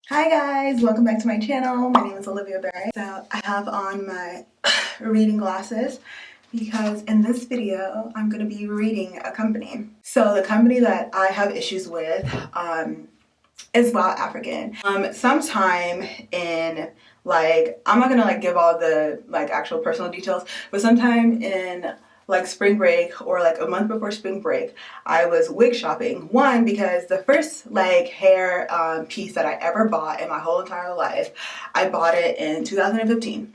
Hi guys, welcome back to my channel. My name is Olivia Ebere. So I have on my reading glasses because in this video I'm going to be reading a company. So the company that I have issues with is WowAfrican. Sometime in I'm not gonna give all the actual personal details, but sometime in spring break or a month before spring break, I was wig shopping. One, because the first hair piece that I ever bought in my whole entire life, I bought it in 2015.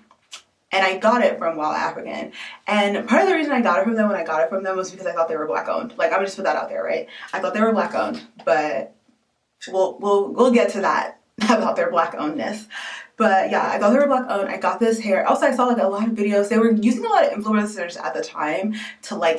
And I got it from WowAfrican. And part of the reason I got it from them was because I thought they were black owned. I'm gonna just put that out there, right? I thought they were black owned, but we'll get to that about their black ownness. But yeah, I thought they were black owned. I got this hair. Also, I saw a lot of videos. They were using a lot of influencers at the time to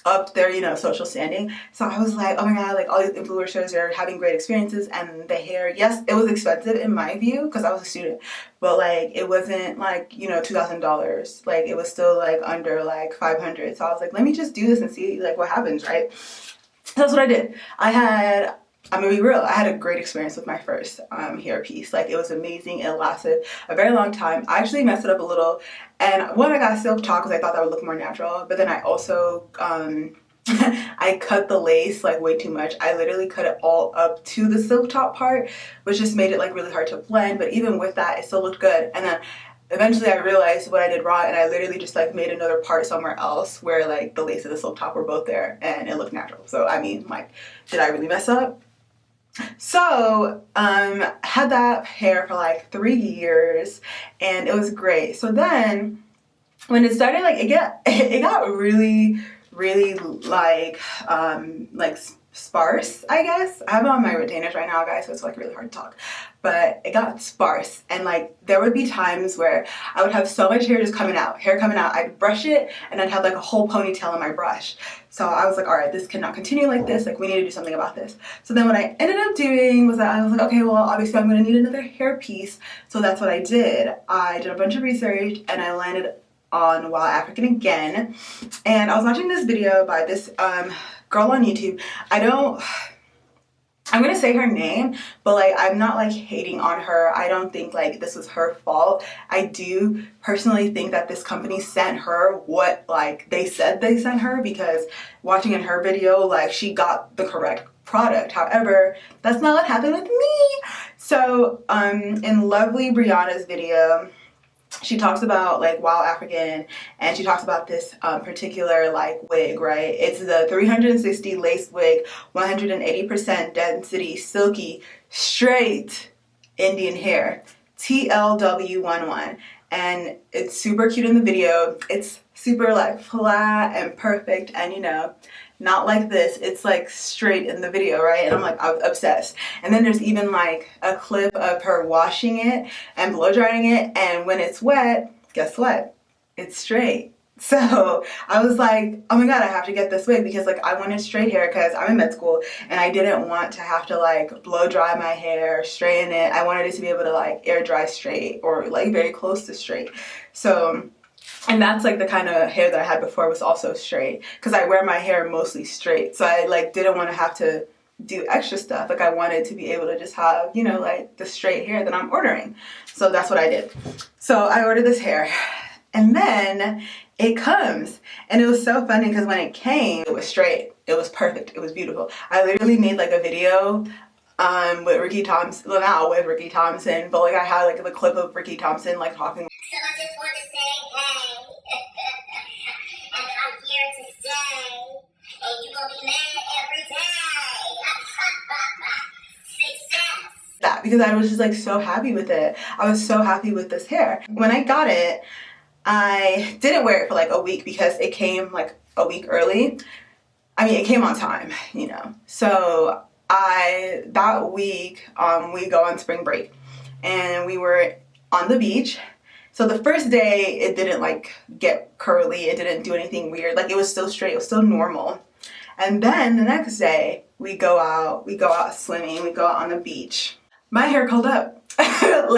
up their social standing. So I was like, oh my god, all these influencers are having great experiences. And the hair, yes, it was expensive in my view because I was a student, but it wasn't $2,000. It was still under $500. So I was like, let me just do this and see what happens, right? So that's what I did. I'm gonna be real, I had a great experience with my first hair piece. It was amazing. It lasted a very long time. I actually messed it up a little, and when I got silk top because I thought that would look more natural, but then I also I cut the lace way too much. I literally cut it all up to the silk top part, which just made it really hard to blend, but even with that it still looked good. And then eventually I realized what I did wrong, and I literally just made another part somewhere else where the lace and the silk top were both there and it looked natural. So I mean, did I really mess up? So had that hair for 3 years and it was great. So then when it started it got really sparse, I guess. I have it on my retainers right now, guys, so it's really hard to talk, but it got sparse. And there would be times where I would have so much hair just coming out, I'd brush it and I'd have a whole ponytail in my brush. So I was like, all right, this cannot continue like this. We need to do something about this. So then what I ended up doing was that I was like, okay, well, obviously I'm gonna need another hair piece. So that's what I did. I did a bunch of research and I landed on WowAfrican again. And I was watching this video by this girl on YouTube. I'm gonna say her name, but I'm not hating on her. I don't think this was her fault. I do personally think that this company sent her what they said they sent her, because watching in her video she got the correct product. However, that's not what happened with me. So in lovely Brianna's video, she talks about WowAfrican, and she talks about this particular wig, right? It's the 360 lace wig, 180% density, silky, straight Indian hair, TLW11. And it's super cute in the video. It's super flat and perfect, and not like this. It's straight in the video, right? And I'm obsessed. And then there's even a clip of her washing it and blow drying it, and when it's wet, guess what? It's straight. So I was like, oh my god, I have to get this wig, because I wanted straight hair because I'm in med school and I didn't want to have to blow dry my hair, straighten it. I wanted it to be able to air dry straight, or very close to straight. So, and that's the kind of hair that I had before was also straight, because I wear my hair mostly straight. So I didn't want to have to do extra stuff. I wanted to be able to just have, the straight hair that I'm ordering. So that's what I did. So I ordered this hair, and then it comes, and it was so funny because when it came, it was straight. It was perfect. It was beautiful. I literally made a video with Ricky Thompson, well, not with Ricky Thompson, but I had the clip of Ricky Thompson talking. So I just want to say, hey, and I'm here to stay, and you gonna be mad every day. Success. That, because I was just so happy with it. I was so happy with this hair. When I got it, I didn't wear it for a week because it came a week early. I mean, it came on time, So that week, we go on spring break, and we were on the beach. So the first day, it didn't get curly. It didn't do anything weird. It was still straight. It was still normal. And then the next day, we go out swimming. We go out on the beach. My hair curled up. It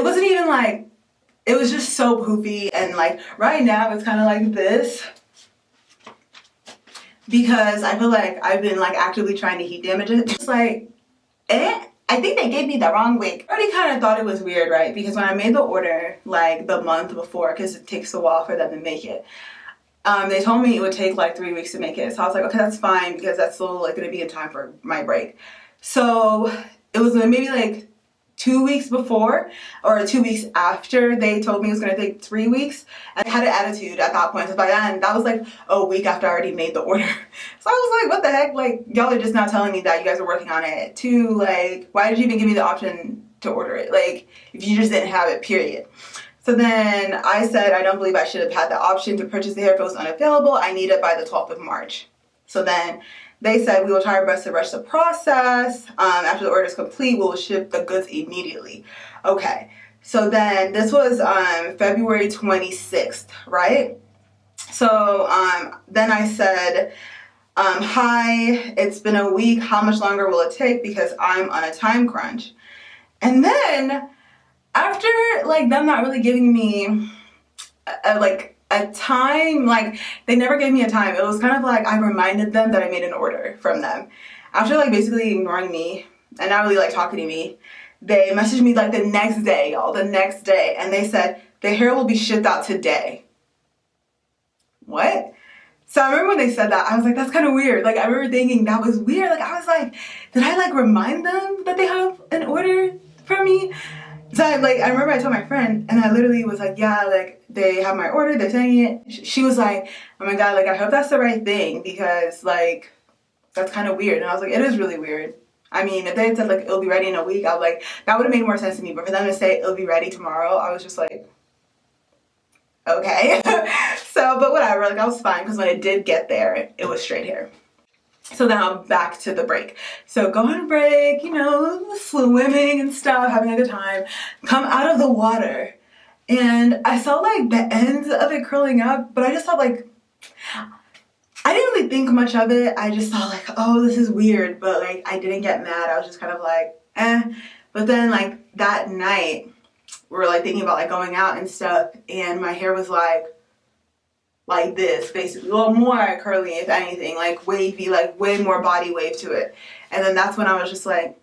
wasn't even it was just so poofy, and right now it's kind of this, because I feel I've been actively trying to heat damage it. Just I think they gave me the wrong wig. I already kind of thought it was weird, right? Because when I made the order, like the month before, because it takes a while for them to make it, they told me it would take like 3 weeks to make it. So I was like, okay, that's fine, because that's still like gonna be in time for my break. So it was maybe like 2 weeks before or 2 weeks after they told me it was gonna take 3 weeks. And I had an attitude at that point, because by then that was like a week after I already made the order. So I was like, what the heck? Like, y'all are just now telling me that you guys are working on it too. Like, why did you even give me the option to order it? Like, if you just didn't have it, period. So then I said, I don't believe I should have had the option to purchase the hair if it was unavailable. I need it by the 12th of March. So then they said, we will try our best to rush the process. After the order is complete, we will ship the goods immediately. Okay. So then this was February 26th, right? So then I said, hi, it's been a week. How much longer will it take? Because I'm on a time crunch. And then after like them not really giving me a time, like they never gave me a time. It was kind of like I reminded them that I made an order from them. After like basically ignoring me and not really like talking to me, they messaged me like the next day, y'all, the next day, and they said the hair will be shipped out today. What? So I remember when they said that, I was like, that's kind of weird. Like I remember thinking that was weird. Like I was like, did I like remind them that they have an order for me? So I remember I told my friend, and I literally was like, yeah, like they have my order, they're sending it. She was like, oh my God, like I hope that's the right thing, because like that's kind of weird. And I was like, it is really weird. I mean, if they had said like it'll be ready in a week, I was like, that would have made more sense to me. But for them to say it'll be ready tomorrow, I was just like, okay. So, but whatever, like I was fine, because when it did get there, it was straight hair. So now back to the break. So go on break, you know, swimming and stuff, having a good time. Come out of the water. And I saw like the ends of it curling up, but I just thought like, I didn't really think much of it. I just thought like, oh, this is weird. But like, I didn't get mad. I was just kind of like, eh. But then like that night, we were like thinking about like going out and stuff. And my hair was like this, basically. A little more curly, if anything, like wavy, like way more body wave to it. And then that's when I was just like,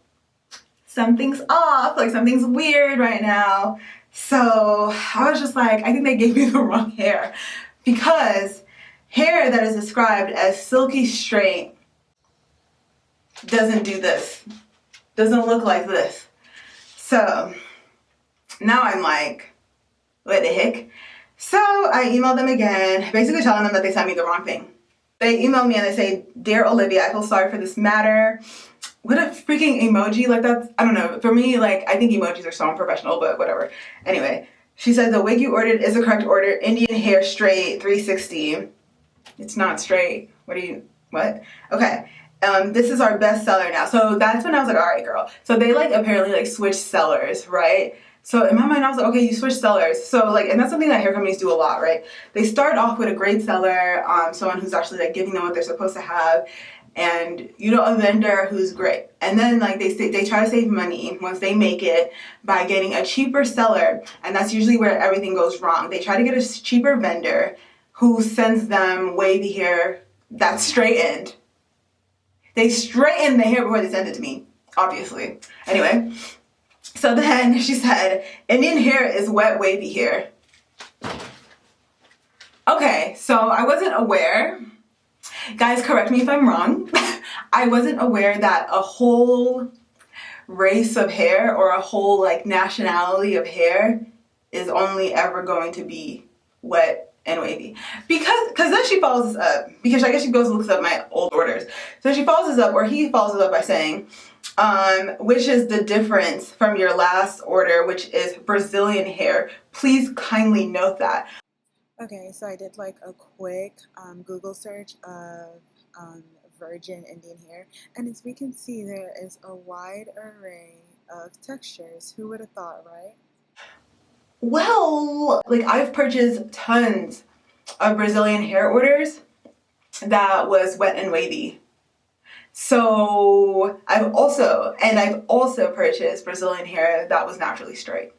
something's off, like something's weird right now. So I was just like, I think they gave me the wrong hair, because hair that is described as silky straight doesn't do this, doesn't look like this. So now I'm like, what the heck? So I emailed them again, basically telling them that they sent me the wrong thing. They emailed me and they say, Dear Olivia, I feel sorry for this matter. What a freaking emoji. Like that's, I don't know. For me, like I think emojis are so unprofessional, but whatever. Anyway, she said the wig you ordered is the correct order. Indian hair straight 360. It's not straight. What? Okay. This is our best seller now. So that's when I was like, all right, girl. So they like apparently like switched sellers, right? So in my mind, I was like, okay, you switch sellers. So like, and that's something that hair companies do a lot, right? They start off with a great seller, someone who's actually like giving them what they're supposed to have, and you know, a vendor who's great. And then like they try to save money once they make it by getting a cheaper seller, and that's usually where everything goes wrong. They try to get a cheaper vendor who sends them wavy hair that's straightened. They straighten the hair before they send it to me, obviously. Anyway. So then she said, Indian hair is wet, wavy hair. Okay, so I wasn't aware. Guys, correct me if I'm wrong. I wasn't aware that a whole race of hair or a whole like nationality of hair is only ever going to be wet and wavy. Because then she follows this up, because I guess she goes and looks up my old orders. So she follows this up, or he follows it up by saying, which is the difference from your last order, which is Brazilian hair. Please kindly note that. Okay, so I did like a quick Google search of virgin Indian hair, and as we can see, there is a wide array of textures. Who would have thought, right? Well, like I've purchased tons of Brazilian hair orders that was wet and wavy. So I've also purchased Brazilian hair that was naturally straight.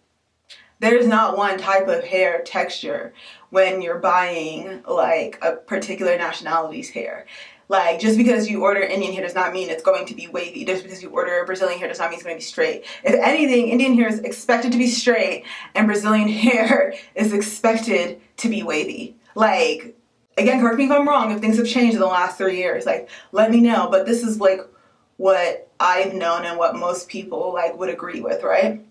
There's not one type of hair texture when you're buying like a particular nationality's hair. Like, just because you order Indian hair does not mean it's going to be wavy. Just because you order Brazilian hair does not mean it's going to be straight. If anything, Indian hair is expected to be straight and Brazilian hair is expected to be wavy. Like, again, correct me if I'm wrong, if things have changed in the last 3 years, like, let me know. But this is like what I've known and what most people like would agree with, right?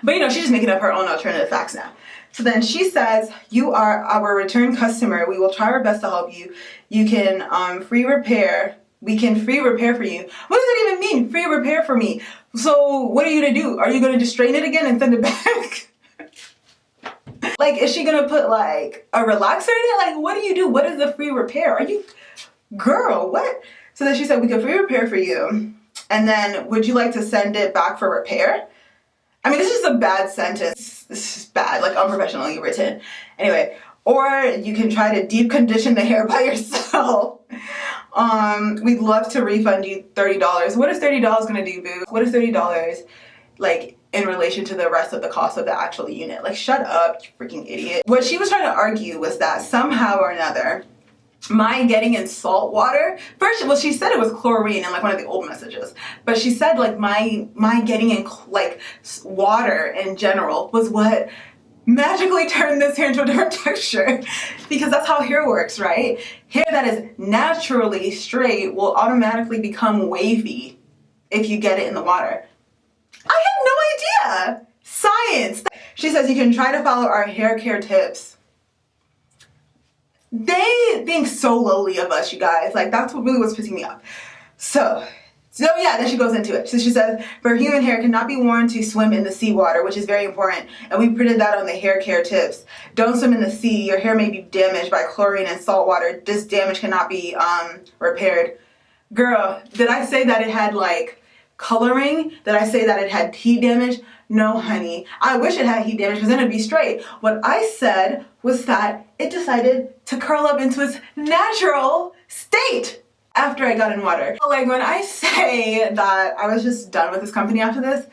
But you know, she's just making up her own alternative facts now. So then she says, you are our return customer. We will try our best to help you. You can free repair. We can free repair for you. What does that even mean? Free repair for me. So what are you going to do? Are you going to just straighten it again and send it back? Like, is she going to put like a relaxer in it? Like, what do you do? What is the free repair? Are you, girl, what? So then she said, we can free repair for you. And then would you like to send it back for repair? I mean, this is a bad sentence. This is bad, like unprofessionally written. Anyway, or you can try to deep condition the hair by yourself. We'd love to refund you $30. What is $30 gonna do, boo? What is $30 like in relation to the rest of the cost of the actual unit? Like, shut up, you freaking idiot. What she was trying to argue was that somehow or another, my getting in salt water, first, well, she said it was chlorine in like one of the old messages, but she said like my getting in like water in general was what magically turned this hair into a different texture, because that's how hair works, right? Hair that is naturally straight will automatically become wavy if you get it in the water. I had no idea. Science. She says you can try to follow our hair care tips. They think so lowly of us, you guys. Like, that's what really was pissing me off. So yeah, then she goes into it. So she says, for human hair cannot be worn to swim in the seawater, which is very important. And we printed that on the hair care tips. Don't swim in the sea. Your hair may be damaged by chlorine and salt water. This damage cannot be repaired. Girl, did I say that it had like coloring? Did I say that it had heat damage? No, honey. I wish it had heat damage because then it'd be straight. What I said was that it decided to curl up into its natural state after I got in water. Like, when I say that I was just done with this company after this,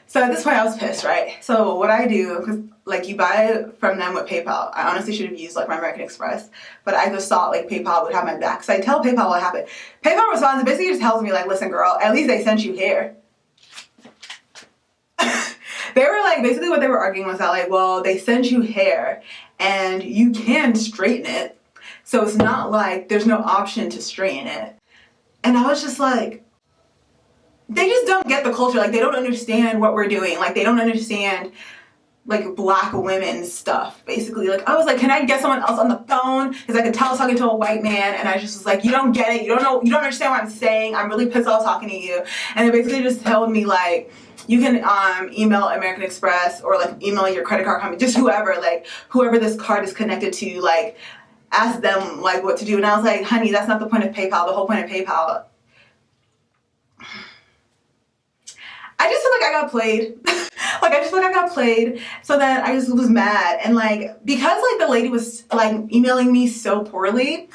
so at this point I was pissed, right? So what I do, because like you buy from them with PayPal, I honestly should have used like my American Express, but I just thought like PayPal would have my back. So I tell PayPal what happened. PayPal responds and basically just tells me like, listen girl, at least they sent you hair. They were like, basically what they were arguing was that like, well, they sent you hair and you can straighten it. So it's not like there's no option to straighten it. And I was just like, they just don't get the culture. Like, they don't understand what we're doing. Like, they don't understand like black women stuff, basically. Like, I was like, can I get someone else on the phone? Because I could tell I was talking to a white man, and I just was like, you don't get it. You don't know. You don't understand what I'm saying. I'm really pissed off talking to you. And they basically just told me like, you can email American Express or like email your credit card company, just whoever, like whoever this card is connected to, like ask them like what to do. And I was like, honey, that's not the point of PayPal. The whole point of PayPal. I just feel like I got played. Like, I just feel like I got played. So then I just was mad. And like, because like the lady was like emailing me so poorly,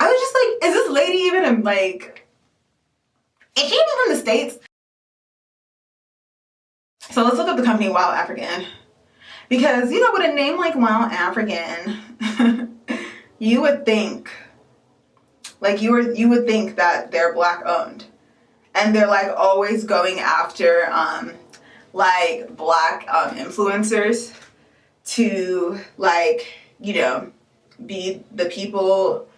I was just like, is this lady even like, is she even from the States? So let's look up the company WowAfrican. Because, you know, with a name like WowAfrican, you would think, like you would think that they're black owned. And they're like always going after like black influencers to like, you know, be the people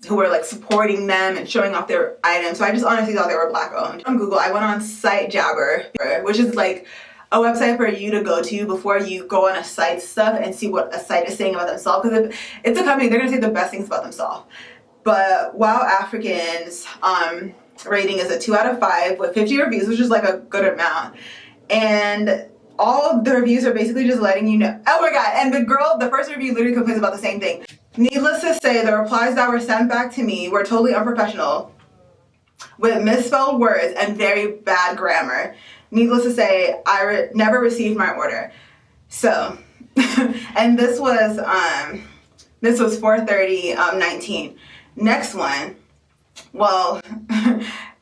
who are like supporting them and showing off their items. So I just honestly thought they were black owned. On Google, I went on Site Jabber, which is like a website for you to go to before you go on a site stuff and see what a site is saying about themselves. Because if it's a company, they're gonna say the best things about themselves. But WowAfrican's rating is a 2 out of 5 with 50 reviews, which is like a good amount. And all of the reviews are basically just letting you know. Oh my god, and the first review literally complains about the same thing. Needless to say, the replies that were sent back to me were totally unprofessional, with misspelled words and very bad grammar. Needless to say, I never received my order. So, and this was 4/30/19. Next one. Well,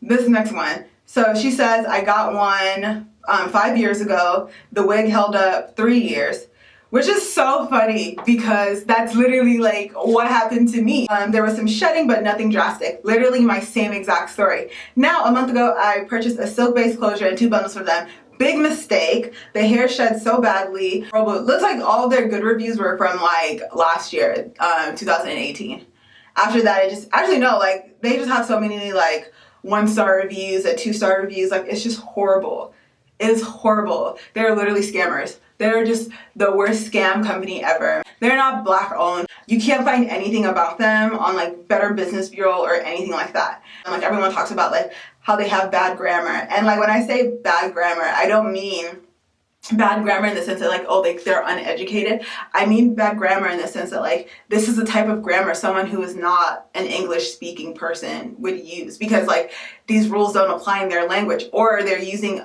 this next one. So she says, I got one 5 years ago. The wig held up 3 years. which is so funny because that's literally like what happened to me. There was some shedding, but nothing drastic. Literally my same exact story. Now, a month ago, I purchased a silk-based closure and 2 bundles for them. Big mistake. The hair shed so badly. It looks like all their good reviews were from like last year, 2018. After that, like they just have so many like 1-star reviews and 2-star reviews. Like it's just horrible. It is horrible. They're literally scammers. They're just the worst scam company ever. They're not Black owned. You can't find anything about them on like Better Business Bureau or anything like that. And like everyone talks about like how they have bad grammar. And like when I say bad grammar, I don't mean bad grammar in the sense that like, oh, they're uneducated. I mean bad grammar in the sense that like this is the type of grammar someone who is not an English speaking person would use, because like these rules don't apply in their language, or they're using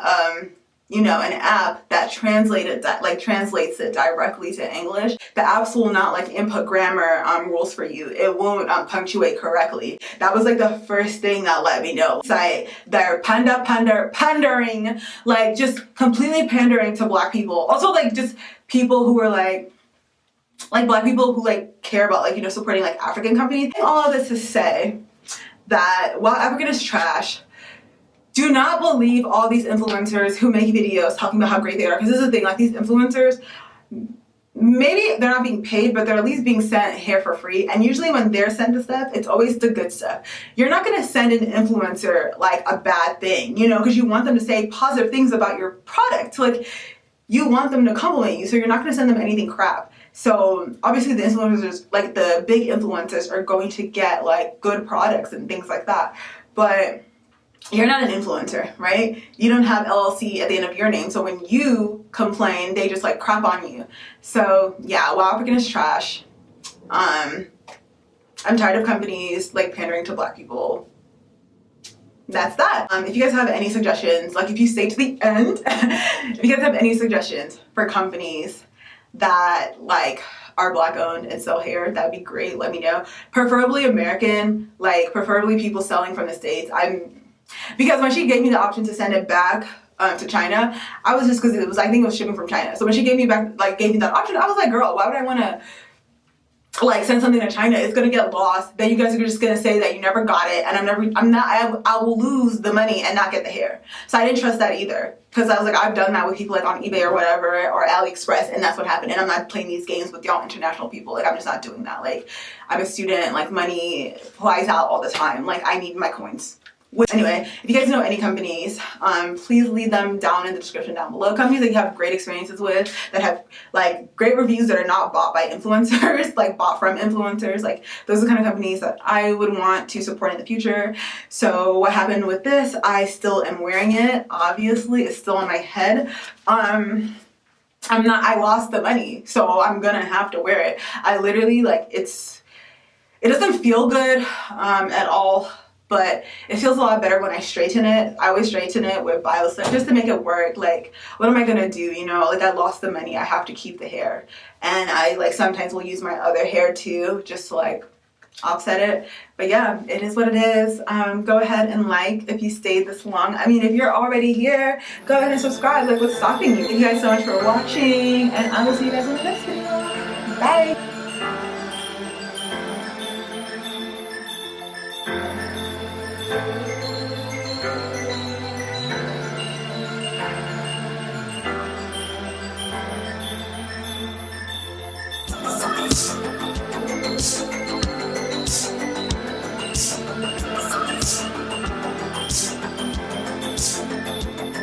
you know, an app that translates it directly to English. The apps will not like input grammar rules for you. It won't punctuate correctly. That was like the first thing that let me know. They're pandering, like just completely pandering to Black people. Also like just people who are like Black people who like care about like, you know, supporting like African companies. All of this to say that WowAfrican is trash. Do not believe all these influencers who make videos talking about how great they are. Because this is the thing, like these influencers, maybe they're not being paid, but they're at least being sent hair for free. And usually when they're sent the stuff, it's always the good stuff. You're not going to send an influencer like a bad thing, you know, because you want them to say positive things about your product. Like you want them to compliment you. So you're not going to send them anything crap. So obviously the influencers, like the big influencers, are going to get like good products and things like that. But you're not an influencer, right? You don't have LLC at the end of your name. So when you complain, they just like crap on you. So yeah, WowAfrican is trash. I'm tired of companies like pandering to Black people. That's that. If you guys have any suggestions, like if you stay to the end, if you guys have any suggestions for companies that like are Black owned and sell hair, that'd be great. Let me know. Preferably American, like preferably people selling from the States. Because when she gave me the option to send it back to China, I was just, because it was, I think it was shipping from China. So when she gave me that option, I was like, girl, why would I want to like send something to China? It's gonna get lost. Then you guys are just gonna say that you never got it, and I will lose the money and not get the hair. So I didn't trust that either, because I was like, I've done that with people like on eBay or whatever, or AliExpress, and that's what happened. And I'm not playing these games with y'all international people. Like I'm just not doing that. Like I'm a student. Like money flies out all the time. Like I need my coins. Anyway, if you guys know any companies, please leave them down in the description down below. Companies that you have great experiences with, that have like great reviews, that are not bought by influencers, like bought from influencers. Like those are the kind of companies that I would want to support in the future. So what happened with this, I still am wearing it. Obviously, it's still on my head. I lost the money, so I'm gonna have to wear it. I literally like it doesn't feel good at all. But it feels a lot better when I straighten it. I always straighten it with Bioslip just to make it work. Like, what am I gonna do? You know, like I lost the money. I have to keep the hair. And I like sometimes will use my other hair too, just to like offset it. But yeah, it is what it is. Go ahead and like if you stayed this long. I mean, if you're already here, go ahead and subscribe. Like, what's stopping you? Thank you guys so much for watching, and I will see you guys in the next video. Bye.